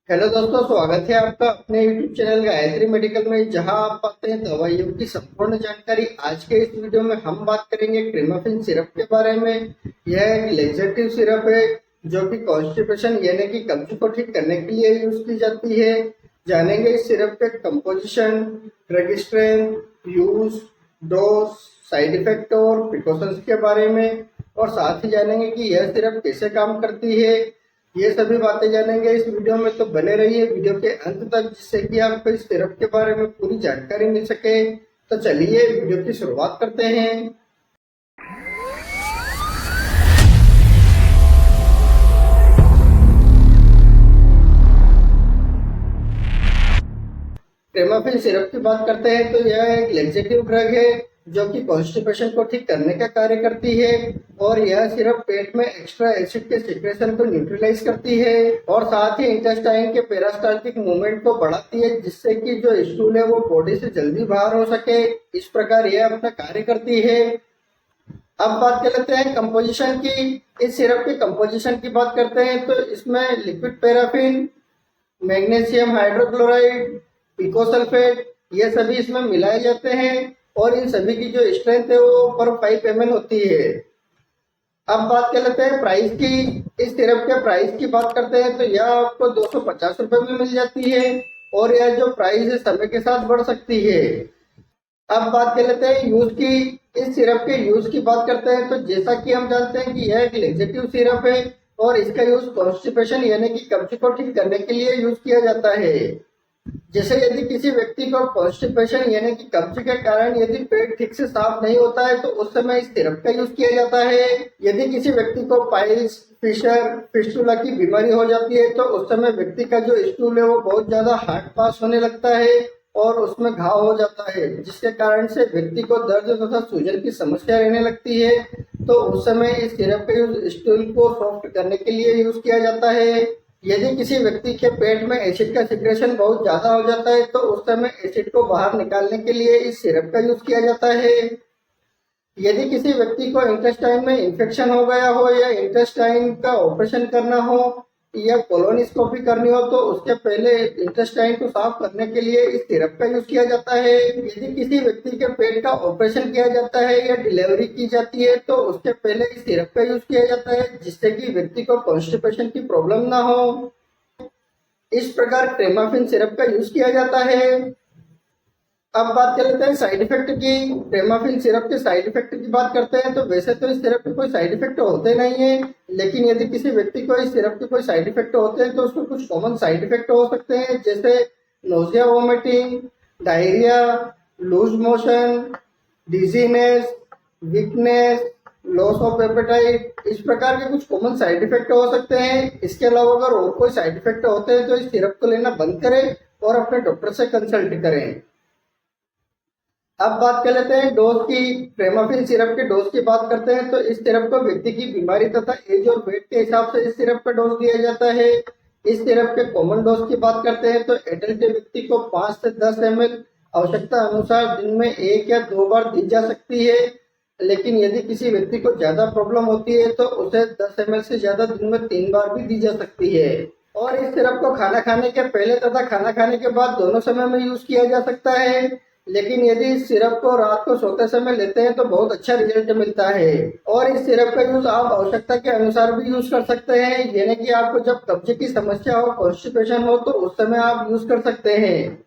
Hello दोस्तों, स्वागत है आपका अपने YouTube चैनल गायत्री मेडिकल में, जहां आप पाते हैं दवाइयों की संपूर्ण जानकारी। आज के इस वीडियो में हम बात करेंगे क्रीमाफिन सिरप के बारे में। यह एक लेक्सेटिव सिरप है जो कि कॉन्स्टिपेशन यानी कि कब्ज को ठीक करने के लिए यूज की जाती है। जानेंगे इस सिरप के composition, drug strength, use, dose, side effect और प्रिकॉशंस के बारे में, और साथ ही जानेंगे कि यह सिरप कैसे काम करती है। ये सभी बातें जानेंगे इस वीडियो में, तो बने रहिए वीडियो के अंत तक, जिससे कि आपको इस सिरप के बारे में पूरी जानकारी मिल सके। तो चलिए वीडियो की शुरुआत करते हैं। क्रेमाफिन सिरप की बात करते हैं तो यह एक लेक्सेटिव ड्रग है जो कि कॉन्स्टिपेशन को ठीक करने का कार्य करती है, और यह सिर्फ पेट में एक्स्ट्रा एसिड के सिक्रेशन को न्यूट्रलाइज करती है और साथ ही इंटेस्टाइन के पेरास्टाल्टिक मूवमेंट को बढ़ाती है, जिससे कि जो स्टूल है वो बॉडी से जल्दी बाहर हो सके। इस प्रकार यह अपना कार्य करती है। अब बात कर लेते हैं कंपोजिशन की। इस सिरप की कंपोजिशन की बात करते हैं तो इसमें liquid paraffin, magnesium hydrochloride, picosulfate, ये सभी इसमें मिलाए जाते हैं, और इन सभी की जो स्ट्रेंथ है वो पर 5 ml होती है। अब बात कर लेते हैं प्राइस की। इस सिरप के प्राइस की बात करते हैं तो यह आपको 250 रुपए में मिल जाती है, और यह जो प्राइस है समय के साथ बढ़ सकती है। अब बात कर लेते हैं यूज की। इस सिरप के यूज की बात करते हैं तो जैसा कि हम जानते हैं कि यह एक लेक्सेटिव सिरप है, और इसका यूज कॉन्स्टिपेशन यानी कि कब्ज को ठीक करने के लिए यूज किया जाता है। जैसे यदि किसी व्यक्ति को कॉन्स्टिपेशन यानी कि कब्ज के कारण यदि पेट ठीक से साफ नहीं होता है तो उस समय इस सिरप का यूज किया जाता है। यदि किसी व्यक्ति को पाइल्स, फिशर, फिस्टुला की बीमारी हो जाती है तो उस समय व्यक्ति का जो स्टूल है वो बहुत ज्यादा हार्ड पास होने लगता है और उसमें घाव हो जाता है, जिसके कारण से व्यक्ति को दर्द तथा सूजन की समस्या रहने लगती है। तो उस समय इस सिरप का यूज स्टूल को सॉफ्ट करने के लिए यूज किया जाता है। यदि किसी व्यक्ति के पेट में एसिड का सिक्रेशन बहुत ज्यादा हो जाता है तो उस समय एसिड को बाहर निकालने के लिए इस सिरप का यूज किया जाता है। यदि किसी व्यक्ति को इंटेस्टाइन में इंफेक्शन हो गया हो, या इंटेस्टाइन का ऑपरेशन करना हो, या कोलोनोस्कोपी करनी हो, तो उसके पहले इंटेस्टाइन को साफ करने के लिए इस सिरप का यूज किया जाता है। यदि किसी व्यक्ति के पेट का ऑपरेशन किया जाता है या डिलीवरी की जाती है तो उसके पहले इस सिरप का यूज किया जाता है, जिससे कि व्यक्ति को कॉन्स्टिपेशन की प्रॉब्लम ना हो। इस प्रकार क्रेमाफिन सिरप का यूज किया जाता है। अब बात कर लेते हैं साइड इफेक्ट की। क्रेमाफिन सिरप के साइड इफेक्ट की बात करते हैं तो वैसे तो इस सिरप के कोई साइड इफेक्ट होते नहीं है, लेकिन यदि किसी व्यक्ति को इस सिरप के कोई साइड इफेक्ट होते हैं तो उसको कुछ कॉमन साइड इफेक्ट हो सकते हैं, जैसे nausea, vomiting, diarrhoea, loose motion, dizziness, weakness, loss of appetite. इस प्रकार के कुछ कॉमन साइड इफेक्ट हो सकते हैं। इसके अलावा अगर और कोई साइड इफेक्ट होते हैं तो इस सिरप को लेना बंद करें और अपने डॉक्टर से कंसल्ट करें। अब बात कर लेते हैं डोज की। क्रेमाफिन सिरप के डोज की बात करते हैं तो इस सिरप को व्यक्ति की बीमारी तथा एज और वेट के हिसाब से इस सिरप का डोज दिया जाता है। इस सिरप के कॉमन डोज की बात करते हैं तो एडल्ट व्यक्ति को 5 से 10 ml आवश्यकता अनुसार दिन में 1 या 2 बार दी जा सकती है, लेकिन यदि किसी व्यक्ति को ज्यादा प्रॉब्लम होती है तो उसे 10 ml से ज्यादा दिन में 3 बार भी दी जा सकती है। और इस सिरप को खाना खाने के पहले तथा खाना खाने के बाद दोनों समय में यूज किया जा सकता है, लेकिन यदि इस सिरप को रात को सोते समय लेते हैं तो बहुत अच्छा रिजल्ट मिलता है। और इस सिरप का यूज आप आवश्यकता के अनुसार भी यूज कर सकते हैं, यानी कि आपको जब कब्ज की समस्या हो, कॉन्स्टिपेशन हो, तो उस समय आप यूज कर सकते हैं।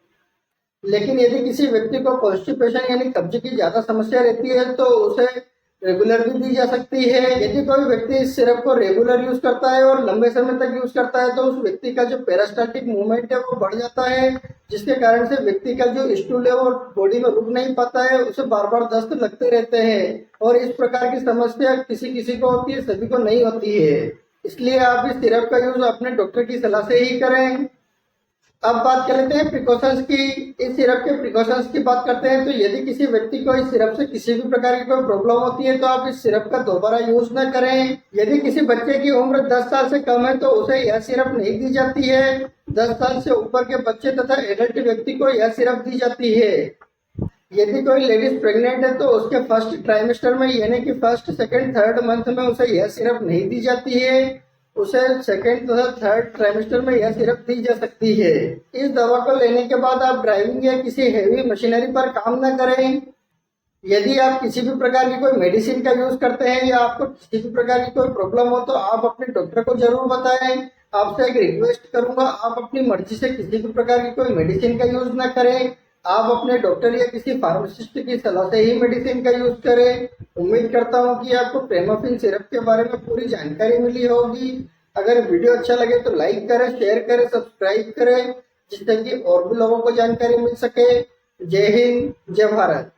लेकिन यदि किसी व्यक्ति को कॉन्स्टिपेशन यानी कब्ज की ज्यादा समस्या रहती है तो उसे रेगुलर भी दी जा सकती है। यदि कोई व्यक्ति इस सिरप को रेगुलर यूज करता है और लंबे समय तक यूज करता है तो उस व्यक्ति का जो पेरास्टाल्टिक मूवमेंट है वो बढ़ जाता है, जिसके कारण से व्यक्ति का जो स्टूल है वो बॉडी में रुक नहीं पाता है, उसे बार बार दस्त लगते रहते हैं। और इस प्रकार की समस्या किसी किसी को होती है, सभी को नहीं होती है। इसलिए आप इस सिरप का यूज अपने डॉक्टर की सलाह से ही करें। अब बात कर लेते हैं प्रिकॉशंस की। इस सिरप के प्रिकॉशंस की बात करते हैं तो यदि किसी व्यक्ति को इस सिरप से किसी भी प्रकार की कोई प्रॉब्लम होती है तो आप इस सिरप का दोबारा यूज न करें। यदि किसी बच्चे की उम्र 10 साल से कम है तो उसे यह सिरप नहीं दी जाती है। 10 साल से ऊपर के बच्चे तथा एडल्ट व्यक्ति को यह सिरप दी जाती है। यदि कोई लेडीज प्रेग्नेंट है तो उसके फर्स्ट ट्राइमेस्टर में यानी कि फर्स्ट, सेकंड, थर्ड मंथ में उसे यह सिरप नहीं दी जाती है। उसे सेकेंड तथा थर्ड ट्राइमेस्टर में यह सिरप दी जा सकती है। इस दवा को लेने के बाद आप ड्राइविंग या किसी हेवी मशीनरी पर काम न करें। यदि आप किसी भी प्रकार की कोई मेडिसिन का यूज करते हैं या आपको किसी भी प्रकार की कोई प्रॉब्लम हो तो आप अपने डॉक्टर को जरूर बताएं। आपसे एक रिक्वेस्ट करूंगा, आप अपनी मर्जी से किसी भी प्रकार की कोई मेडिसिन का यूज ना करें। आप अपने डॉक्टर या किसी फार्मासिस्ट की सलाह से ही मेडिसिन का यूज करें। उम्मीद करता हूँ कि आपको प्रेमाफिन सिरप के बारे में पूरी जानकारी मिली होगी। अगर वीडियो अच्छा लगे तो लाइक करें, शेयर करें, सब्सक्राइब करें, जिससे कि और भी लोगों को जानकारी मिल सके। जय हिंद, जय भारत।